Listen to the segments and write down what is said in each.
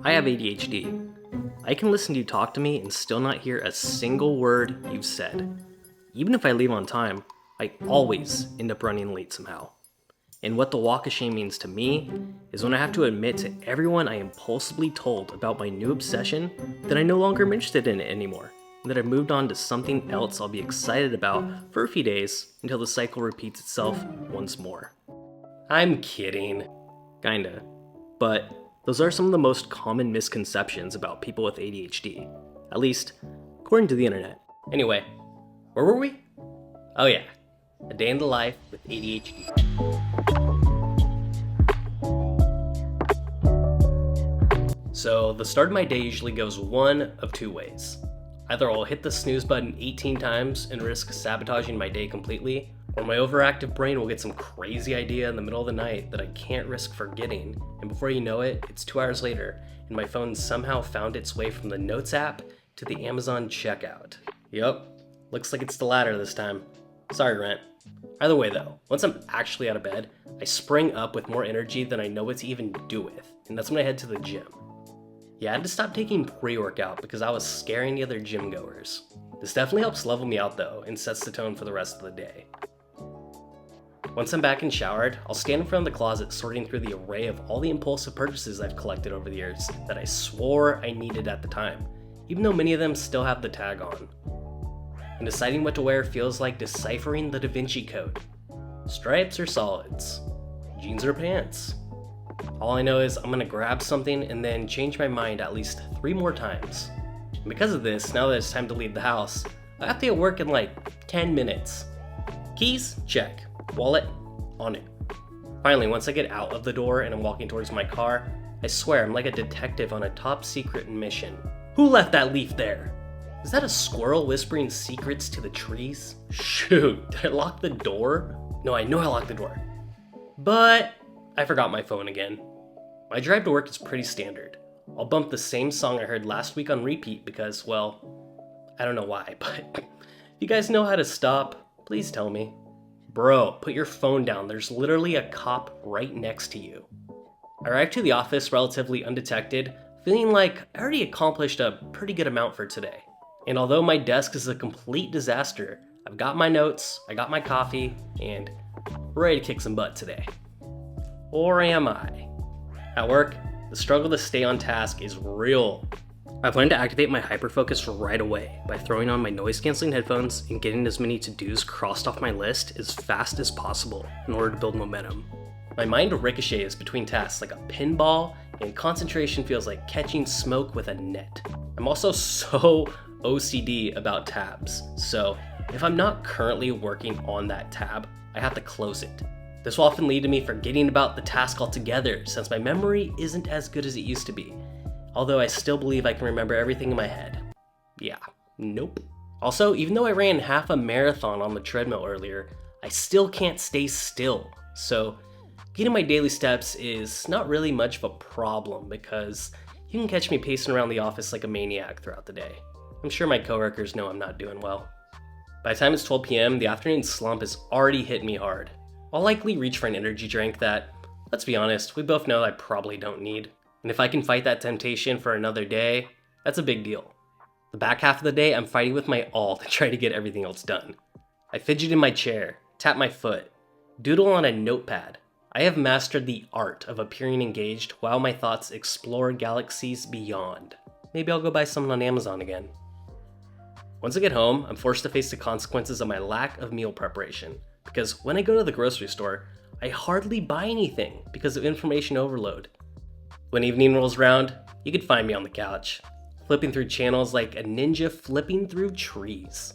I have ADHD. I can listen to you talk to me and still not hear a single word you've said. Even if I leave on time, I always end up running late somehow. And what the walk of shame means to me is when I have to admit to everyone I impulsively told about my new obsession that I'm no longer interested in it anymore, and that I've moved on to something else I'll be excited about for a few days until the cycle repeats itself once more. I'm kidding. Kinda. But those are some of the most common misconceptions about people with ADHD, at least according to the internet. Anyway, where were we? Oh yeah, a day in the life with ADHD. So the start of my day usually goes one of two ways. Either I'll hit the snooze button 18 times and risk sabotaging my day completely, or my overactive brain will get some crazy idea in the middle of the night that I can't risk forgetting, and before you know it, it's 2 hours later, and my phone somehow found its way from the Notes app to the Amazon checkout. Yup, looks like it's the latter this time. Sorry, Rent. Either way though, once I'm actually out of bed, I spring up with more energy than I know what to even do with, and that's when I head to the gym. Yeah, I had to stop taking pre-workout because I was scaring the other gym goers. This definitely helps level me out though, and sets the tone for the rest of the day. Once I'm back and showered, I'll stand in front of the closet sorting through the array of all the impulsive purchases I've collected over the years that I swore I needed at the time, even though many of them still have the tag on. And deciding what to wear feels like deciphering the Da Vinci Code. Stripes or solids? Jeans or pants? All I know is I'm gonna grab something and then change my mind at least 3 more times. And because of this, now that it's time to leave the house, I have to get work in like 10 minutes. Keys? Check. Wallet? On it. Finally, once I get out of the door and I'm walking towards my car, I swear I'm like a detective on a top secret mission. Who left that leaf there? Is that a squirrel whispering secrets to the trees? Shoot, did I lock the door? No, I know I locked the door. But I forgot my phone again. My drive to work is pretty standard. I'll bump the same song I heard last week on repeat because, well, I don't know why, but if you guys know how to stop, please tell me. Bro, put your phone down. There's literally a cop right next to you. I arrived to the office relatively undetected, feeling like I already accomplished a pretty good amount for today. And although my desk is a complete disaster, I've got my notes, I got my coffee, and we're ready to kick some butt today. Or am I? At work, the struggle to stay on task is real. I've learned to activate my hyperfocus right away by throwing on my noise-canceling headphones and getting as many to-dos crossed off my list as fast as possible in order to build momentum. My mind ricochets between tasks like a pinball, and concentration feels like catching smoke with a net. I'm also so OCD about tabs, so if I'm not currently working on that tab, I have to close it. This will often lead to me forgetting about the task altogether since my memory isn't as good as it used to be. Although I still believe I can remember everything in my head. Yeah, nope. Also, even though I ran half a marathon on the treadmill earlier, I still can't stay still. So getting my daily steps is not really much of a problem because you can catch me pacing around the office like a maniac throughout the day. I'm sure my coworkers know I'm not doing well. By the time it's 12 p.m., the afternoon slump has already hit me hard. I'll likely reach for an energy drink that, let's be honest, we both know I probably don't need. And if I can fight that temptation for another day, that's a big deal. The back half of the day, I'm fighting with my all to try to get everything else done. I fidget in my chair, tap my foot, doodle on a notepad. I have mastered the art of appearing engaged while my thoughts explore galaxies beyond. Maybe I'll go buy something on Amazon again. Once I get home, I'm forced to face the consequences of my lack of meal preparation. Because when I go to the grocery store, I hardly buy anything because of information overload. When evening rolls around, you can find me on the couch, flipping through channels like a ninja flipping through trees.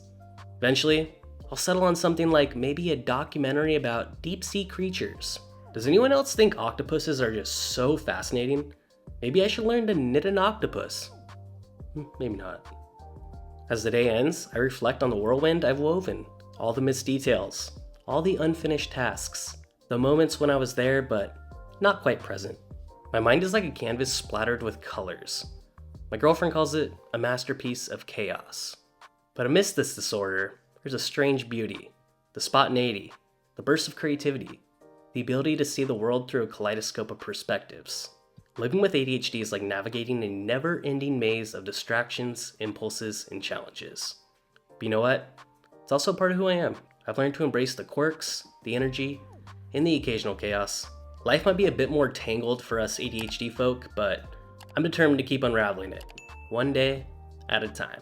Eventually, I'll settle on something like maybe a documentary about deep-sea creatures. Does anyone else think octopuses are just so fascinating? Maybe I should learn to knit an octopus. Maybe not. As the day ends, I reflect on the whirlwind I've woven, all the missed details, all the unfinished tasks, the moments when I was there but not quite present. My mind is like a canvas splattered with colors. My girlfriend calls it a masterpiece of chaos. But amidst this disorder, there's a strange beauty, the spontaneity, the burst of creativity, the ability to see the world through a kaleidoscope of perspectives. Living with ADHD is like navigating a never-ending maze of distractions, impulses, and challenges. But you know what? It's also part of who I am. I've learned to embrace the quirks, the energy, and the occasional chaos. Life might be a bit more tangled for us ADHD folk, but I'm determined to keep unraveling it, one day at a time.